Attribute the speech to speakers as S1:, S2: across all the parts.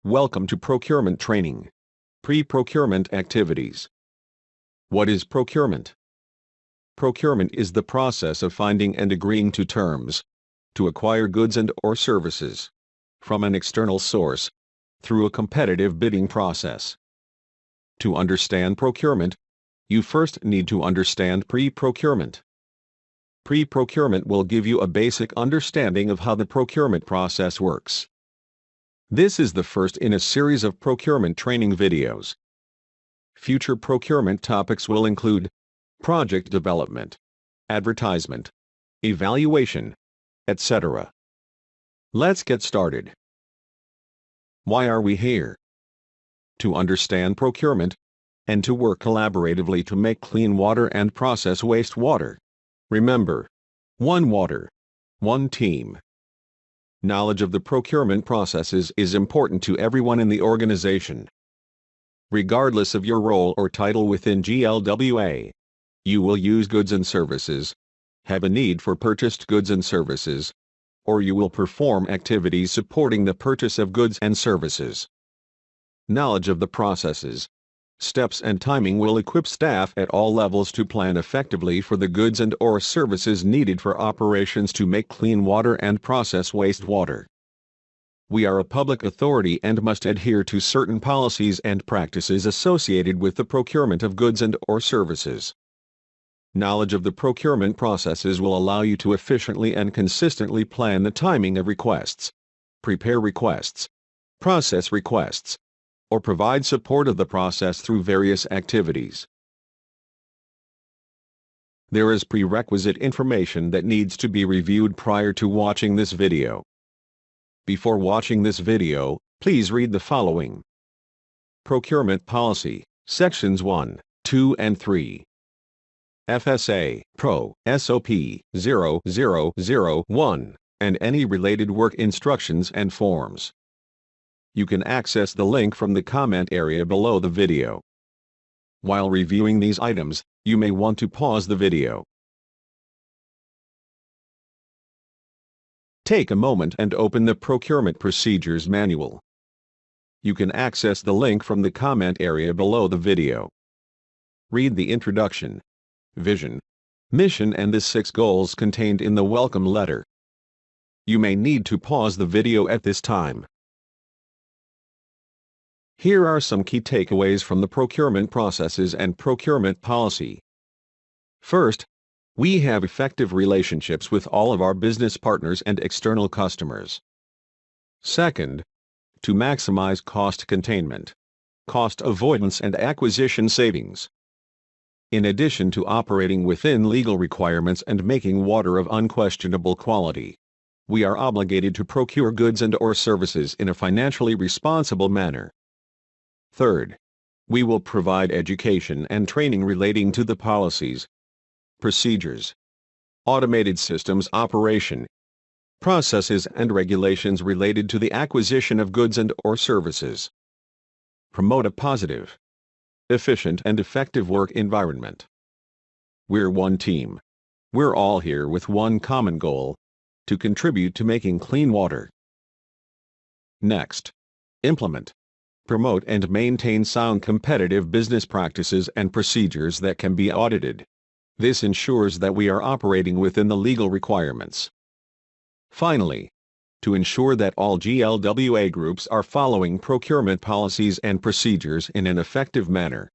S1: Welcome to Procurement Training. Pre-procurement activities. What is procurement? Procurement is the process of finding and agreeing to terms to acquire goods and/or services from an external source through a competitive bidding process. To understand procurement, you first need to understand pre-procurement. Pre-procurement will give you a basic understanding of how the procurement process works. This is the first in a series of procurement training videos. Future procurement topics will include project development, advertisement, evaluation, etc. Let's get started. Why are we here? To understand procurement and to work collaboratively to make clean water and process wastewater. Remember, one water, one team. Knowledge of the procurement processes is important to everyone in the organization. Regardless of your role or title within GLWA, you will use goods and services, have a need for purchased goods and services, or you will perform activities supporting the purchase of goods and services. Knowledge of the processes, steps and timing will equip staff at all levels to plan effectively for the goods and/or services needed for operations to make clean water and process wastewater. We are a public authority and must adhere to certain policies and practices associated with the procurement of goods and/or services. Knowledge of the procurement processes will allow you to efficiently and consistently plan the timing of requests, prepare requests, process requests, or provide support of the process through various activities. There is prerequisite information that needs to be reviewed prior to watching this video. Before watching this video, please read the following. Procurement Policy, Sections 1, 2 and 3. FSA, Pro, SOP, 0001, and any related work instructions and forms. You can access the link from the comment area below the video. While reviewing these items, you may want to pause the video. Take a moment and open the Procurement Procedures Manual. You can access the link from the comment area below the video. Read the introduction, vision, mission and the 6 goals contained in the welcome letter. You may need to pause the video at this time. Here are some key takeaways from the procurement processes and procurement policy. First, we have effective relationships with all of our business partners and external customers. Second, to maximize cost containment, cost avoidance and acquisition savings. In addition to operating within legal requirements and making water of unquestionable quality, we are obligated to procure goods and/or services in a financially responsible manner. Third, we will provide education and training relating to the policies, procedures, automated systems operation, processes and regulations related to the acquisition of goods and/or services. Promote a positive, efficient and effective work environment. We're one team. We're all here with one common goal: to contribute to making clean water. Next, implement, promote and maintain sound competitive business practices and procedures that can be audited. This ensures that we are operating within the legal requirements. Finally, to ensure that all GLWA groups are following procurement policies and procedures in an effective manner,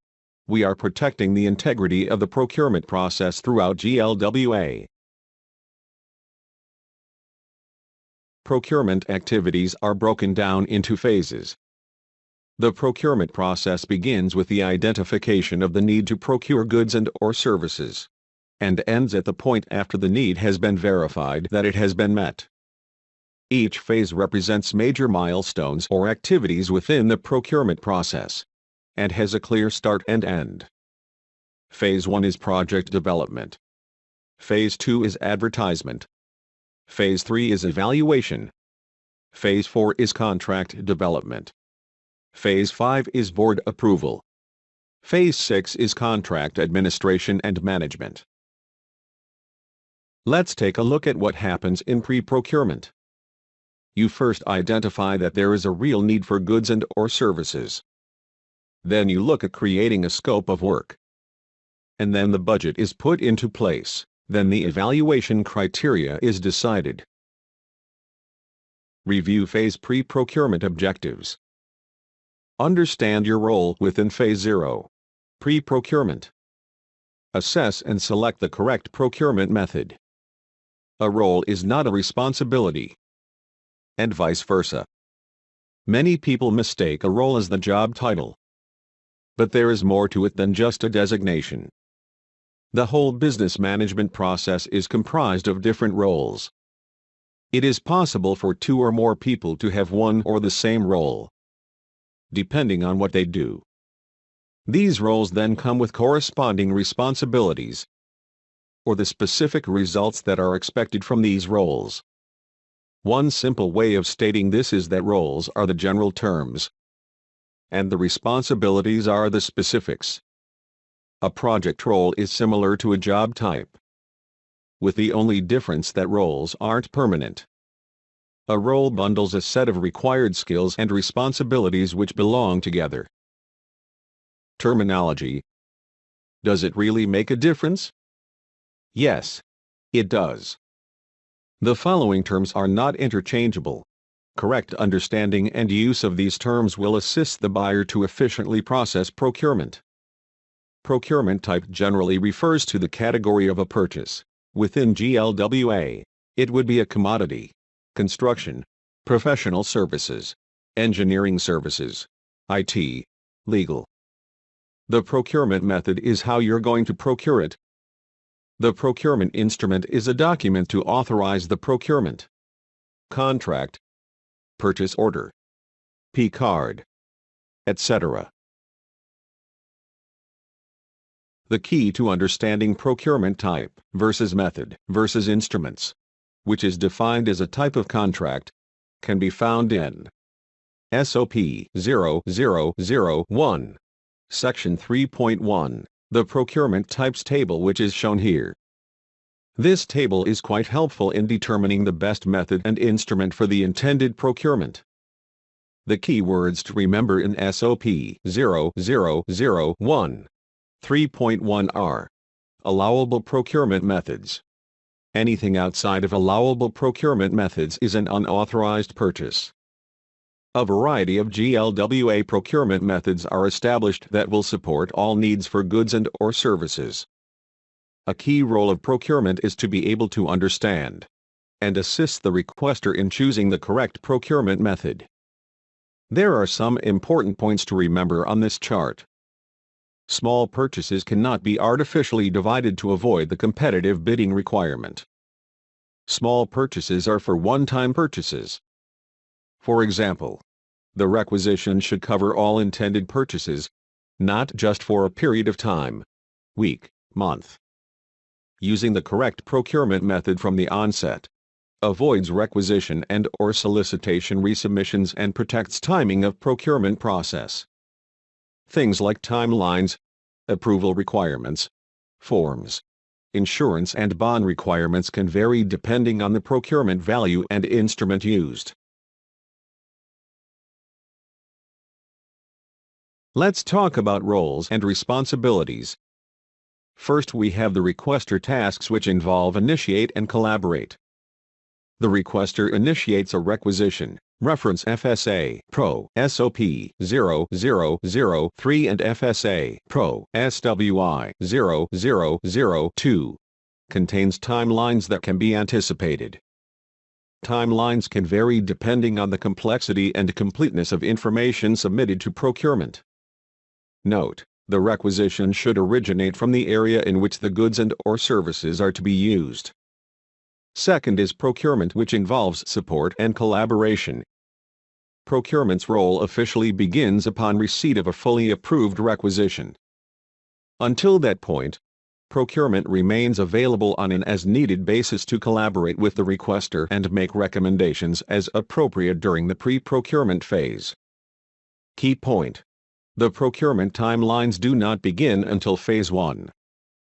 S1: we are protecting the integrity of the procurement process throughout GLWA. Procurement activities are broken down into phases. The procurement process begins with the identification of the need to procure goods and/or services, and ends at the point after the need has been verified that it has been met. Each phase represents major milestones or activities within the procurement process, and has a clear start and end. Phase 1 is project development. Phase 2 is advertisement. Phase 3 is evaluation. Phase 4 is contract development. Phase 5 is board approval. Phase 6 is contract administration and management. Let's take a look at what happens in pre-procurement. You first identify that there is a real need for goods and/or services. Then you look at creating a scope of work. And then the budget is put into place. Then the evaluation criteria is decided. Review phase pre-procurement objectives. Understand your role within phase 0. Pre-procurement. Assess and select the correct procurement method. A role is not a responsibility. And vice versa. Many people mistake a role as the job title. But there is more to it than just a designation. The whole business management process is comprised of different roles. It is possible for 2 or more people to have one or the same role, depending on what they do. These roles then come with corresponding responsibilities, or the specific results that are expected from these roles. One simple way of stating this is that roles are the general terms, and the responsibilities are the specifics. A project role is similar to a job type, with the only difference that roles aren't permanent. A role bundles a set of required skills and responsibilities which belong together. Terminology. Does it really make a difference? Yes, it does. The following terms are not interchangeable. Correct understanding and use of these terms will assist the buyer to efficiently process procurement. Procurement type generally refers to the category of a purchase. Within GLWA, it would be a commodity, construction, professional services, engineering services, IT, legal. The procurement method is how you're going to procure it. The procurement instrument is a document to authorize the procurement. Contract, purchase order, P-card, etc. The key to understanding procurement type versus method versus instruments, which is defined as a type of contract, can be found in SOP 0001, Section 3.1, the Procurement Types Table, which is shown here. This table is quite helpful in determining the best method and instrument for the intended procurement. The key words to remember in SOP 0001 3.1 are allowable procurement methods. Anything outside of allowable procurement methods is an unauthorized purchase. A variety of GLWA procurement methods are established that will support all needs for goods and/or services. A key role of procurement is to be able to understand and assist the requester in choosing the correct procurement method. There are some important points to remember on this chart. Small purchases cannot be artificially divided to avoid the competitive bidding requirement. Small purchases are for one-time purchases. For example, the requisition should cover all intended purchases, not just for a period of time, week, month. Using the correct procurement method from the onset avoids requisition and/or solicitation resubmissions and protects timing of procurement process. Things like timelines, approval requirements, forms, insurance and bond requirements can vary depending on the procurement value and instrument used. Let's talk about roles and responsibilities. First, we have the requestor tasks, which involve initiate and collaborate. The requester initiates a requisition, reference FSA Pro SOP 0003 and FSA Pro SWI 0002. Contains timelines that can be anticipated. Timelines can vary depending on the complexity and completeness of information submitted to procurement. Note: the requisition should originate from the area in which the goods and/or services are to be used. Second is procurement, which involves support and collaboration. Procurement's role officially begins upon receipt of a fully approved requisition. Until that point, procurement remains available on an as-needed basis to collaborate with the requester and make recommendations as appropriate during the pre-procurement phase. Key point: the procurement timelines do not begin until Phase 1,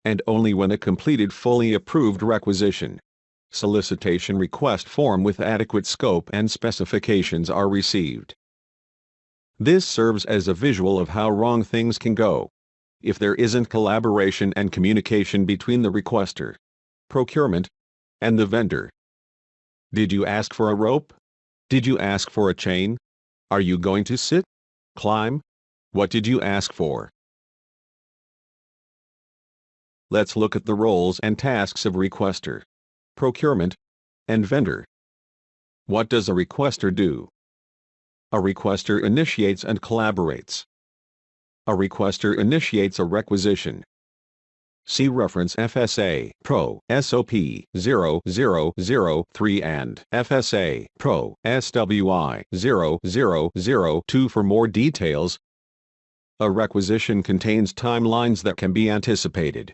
S1: and only when a completed fully approved requisition, solicitation request form with adequate scope and specifications are received. This serves as a visual of how wrong things can go if there isn't collaboration and communication between the requester, procurement, and the vendor. Did you ask for a rope? Did you ask for a chain? Are you going to sit? Climb? What did you ask for? Let's look at the roles and tasks of requester, procurement, and vendor. What does a requester do? A requester initiates and collaborates. A requester initiates a requisition. See reference FSA Pro SOP 0003 and FSA Pro SWI 0002 for more details. A requisition contains timelines that can be anticipated.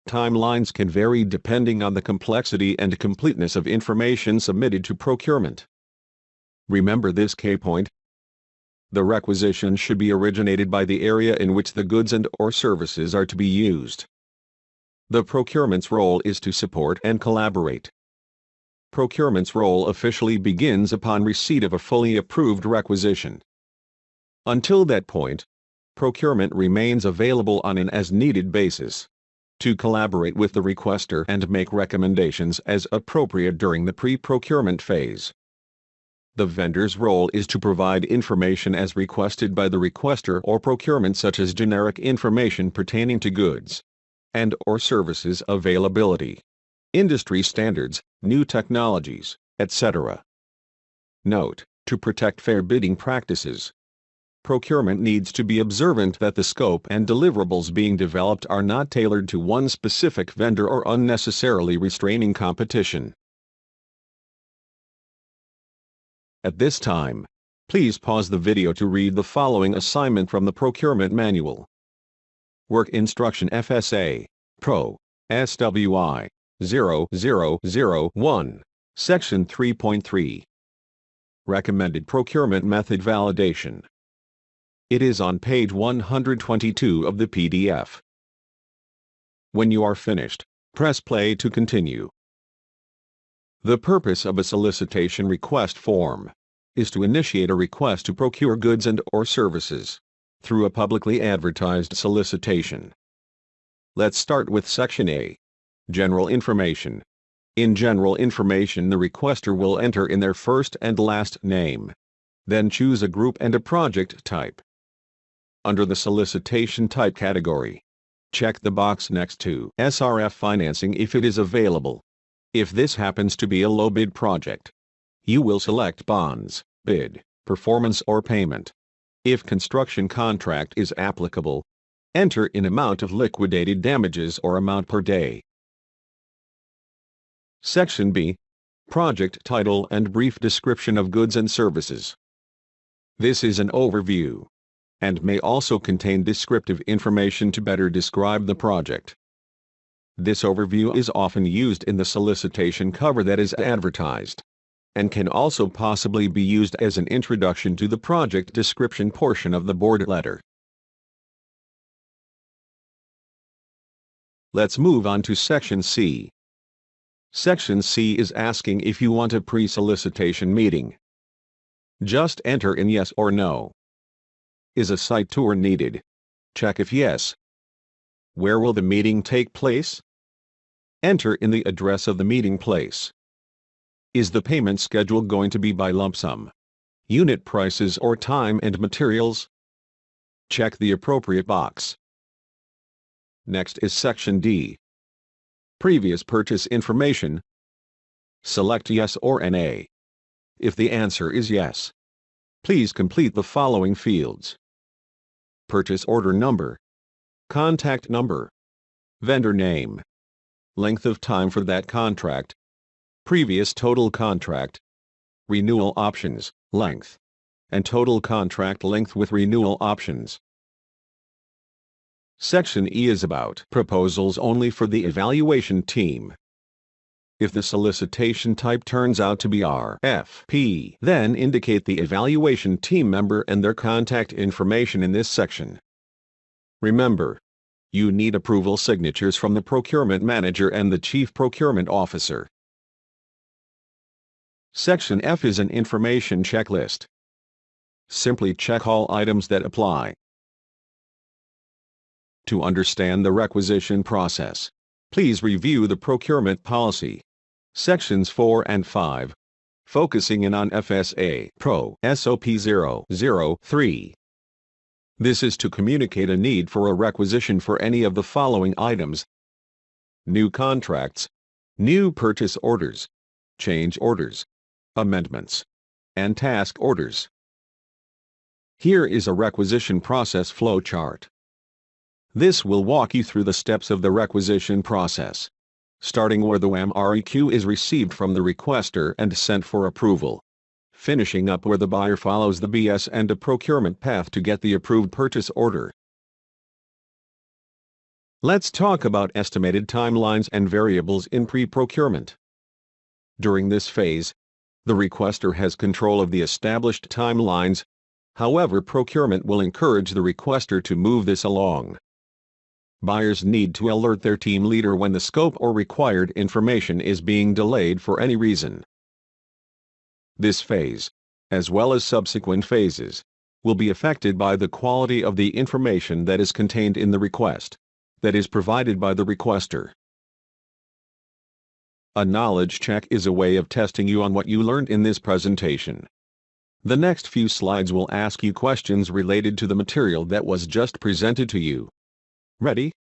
S1: Timelines can vary depending on the complexity and completeness of information submitted to procurement. Remember this key point. The requisition should be originated by the area in which the goods and/or services are to be used. The procurement's role is to support and collaborate. Procurement's role officially begins upon receipt of a fully approved requisition. Until that point, procurement remains available on an as-needed basis to collaborate with the requester and make recommendations as appropriate during the pre-procurement phase. The vendor's role is to provide information as requested by the requester or procurement, such as generic information pertaining to goods and/or services availability, industry standards, new technologies, etc. Note: to protect fair bidding practices, procurement needs to be observant that the scope and deliverables being developed are not tailored to one specific vendor or unnecessarily restraining competition. At this time, please pause the video to read the following assignment from the Procurement Manual. Work Instruction FSA Pro SWI 0001, Section 3.3. Recommended Procurement Method Validation. It is on page 122 of the PDF. When you are finished, press play to continue. The purpose of a solicitation request form is to initiate a request to procure goods and/or services through a publicly advertised solicitation. Let's start with Section A. General Information. In general information, the requester will enter in their first and last name. Then choose a group and a project type. Under the solicitation type category, check the box next to SRF financing if it is available. If this happens to be a low-bid project, you will select bonds, bid, performance or payment. If construction contract is applicable, enter in amount of liquidated damages or amount per day. Section B. Project title and brief description of goods and services. This is an overview and may also contain descriptive information to better describe the project. This overview is often used in the solicitation cover that is advertised, and can also possibly be used as an introduction to the project description portion of the board letter. Let's move on to Section C. Section C is asking if you want a pre-solicitation meeting. Just enter in yes or no. Is a site tour needed? Check if yes. Where will the meeting take place? Enter in the address of the meeting place. Is the payment schedule going to be by lump sum, unit prices or time and materials? Check the appropriate box. Next is Section D. Previous purchase information. Select yes or nay. If the answer is yes, please complete the following fields: purchase order number, contact number, vendor name, length of time for that contract, previous total contract, renewal options, length, and total contract length with renewal options. Section E is about proposals only for the evaluation team. If the solicitation type turns out to be RFP, then indicate the evaluation team member and their contact information in this section. Remember, you need approval signatures from the procurement manager and the chief procurement officer. Section F is an information checklist. Simply check all items that apply. To understand the requisition process, please review the Procurement Policy Sections 4 and 5, focusing in on FSA Pro SOP 003. This is to communicate a need for a requisition for any of the following items: new contracts, new purchase orders, change orders, amendments, and task orders. Here is a requisition process flowchart. This will walk you through the steps of the requisition process, starting where the MREQ is received from the requester and sent for approval, finishing up where the buyer follows the BS and a procurement path to get the approved purchase order. Let's talk about estimated timelines and variables in pre-procurement. During this phase, the requester has control of the established timelines. However, procurement will encourage the requester to move this along. Buyers need to alert their team leader when the scope or required information is being delayed for any reason. This phase, as well as subsequent phases, will be affected by the quality of the information that is contained in the request that is provided by the requester. A knowledge check is a way of testing you on what you learned in this presentation. The next few slides will ask you questions related to the material that was just presented to you. Ready?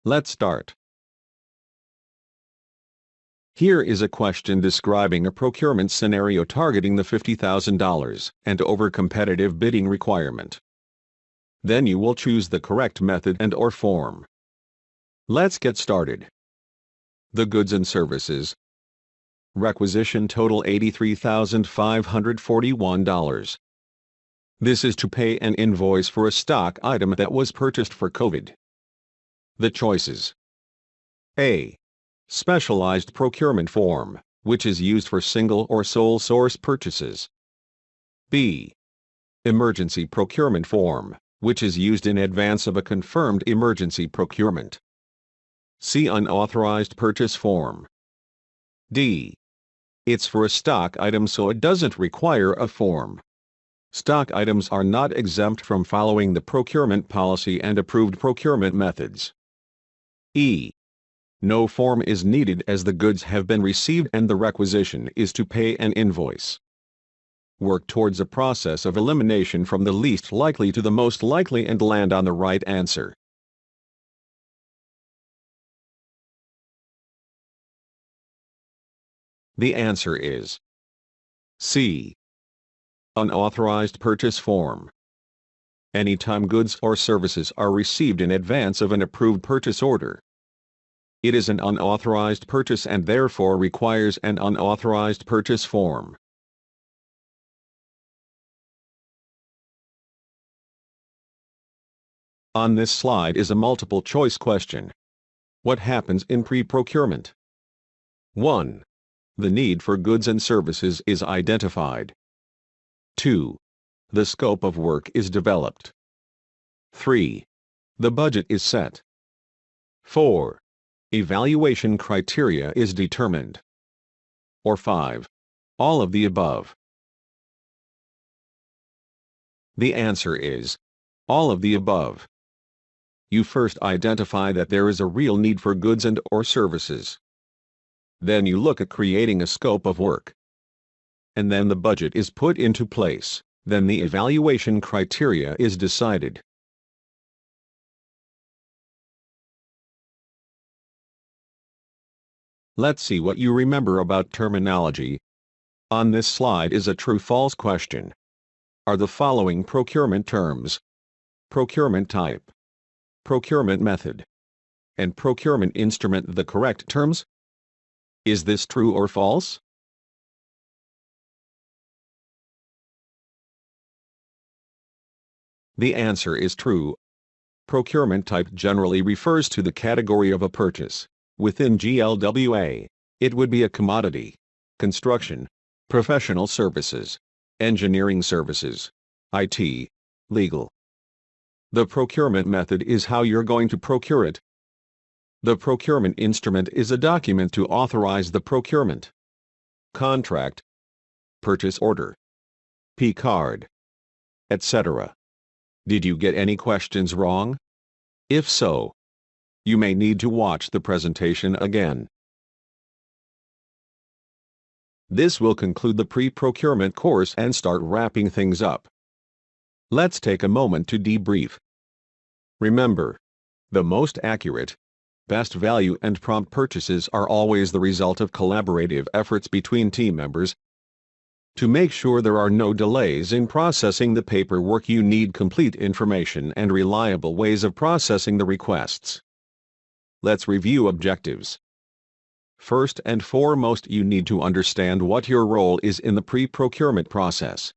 S1: Let's start. Here is a question describing a procurement scenario targeting the $50,000 and over competitive bidding requirement. Then you will choose the correct method and/or form. Let's get started. The goods and services. Requisition total $83,541. This is to pay an invoice for a stock item that was purchased for COVID. The choices: A. Specialized procurement form, which is used for single or sole source purchases. B. Emergency procurement form, which is used in advance of a confirmed emergency procurement. C. Unauthorized purchase form. D. It's for a stock item, so it doesn't require a form. Stock items are not exempt from following the procurement policy and approved procurement methods. E. No form is needed as the goods have been received and the requisition is to pay an invoice. Work towards a process of elimination from the least likely to the most likely and land on the right answer. The answer is C. Unauthorized purchase form. Anytime goods or services are received in advance of an approved purchase order, it is an unauthorized purchase and therefore requires an unauthorized purchase form. On this slide is a multiple choice question. What happens in pre-procurement? 1. The need for goods and services is identified. 2. The scope of work is developed. 3. The budget is set. 4. Evaluation criteria is determined. Or 5. All of the above. The answer is all of the above. You first identify that there is a real need for goods and/or services. Then you look at creating a scope of work. And then the budget is put into place. Then the evaluation criteria is decided. Let's see what you remember about terminology. On this slide is a true-false question. Are the following procurement terms: procurement type, procurement method, and procurement instrument the correct terms? Is this true or false? The answer is true. Procurement type generally refers to the category of a purchase. Within GLWA, it would be a commodity, construction, professional services, engineering services, IT, legal. The procurement method is how you're going to procure it. The procurement instrument is a document to authorize the procurement. Contract, purchase order, P-card, etc. Did you get any questions wrong? If so, you may need to watch the presentation again. This will conclude the pre-procurement course and start wrapping things up. Let's take a moment to debrief. Remember, the most accurate, best value and prompt purchases are always the result of collaborative efforts between team members. To make sure there are no delays in processing the paperwork, you need complete information and reliable ways of processing the requests. Let's review objectives. First and foremost, you need to understand what your role is in the pre-procurement process.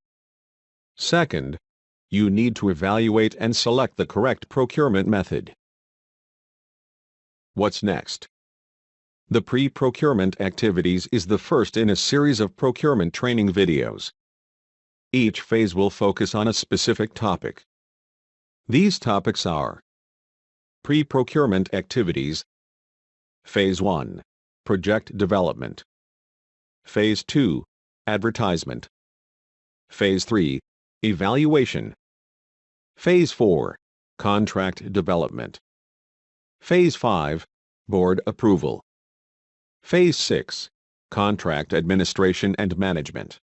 S1: Second, you need to evaluate and select the correct procurement method. What's next? The pre-procurement activities is the first in a series of procurement training videos. Each phase will focus on a specific topic. These topics are pre-procurement activities, Phase 1, Project Development, Phase 2, Advertisement, Phase 3, Evaluation, Phase 4, Contract Development, Phase 5, Board Approval, Phase 6, Contract Administration and Management.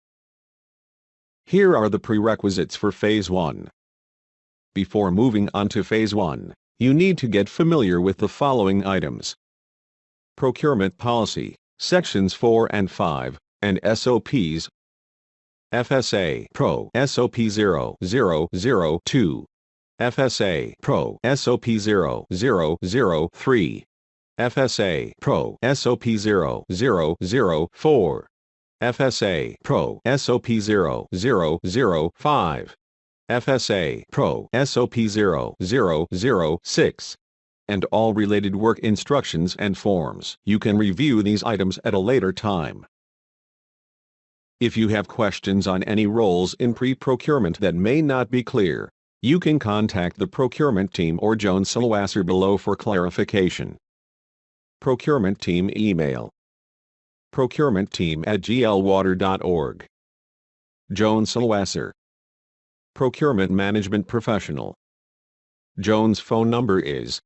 S1: Here are the prerequisites for Phase 1. Before moving on to Phase 1, you need to get familiar with the following items: Procurement Policy, Sections 4 and 5, and SOPs. FSA Pro SOP 0002, FSA Pro SOP 0003, FSA Pro SOP 0004, FSA Pro SOP 0005, FSA Pro SOP 0006, and all related work instructions and forms. You can review these items at a later time. If you have questions on any roles in pre-procurement that may not be clear, you can contact the procurement team or Joan Silwasser below for clarification. Procurement team email: procurementteam@glwater.org. Joan Silwasser, Procurement Management Professional. Joan's phone number is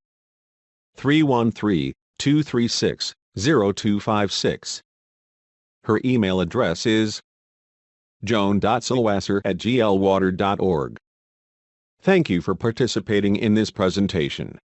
S1: 313-236-0256. Her email address is joan.silwasser@glwater.org. Thank you for participating in this presentation.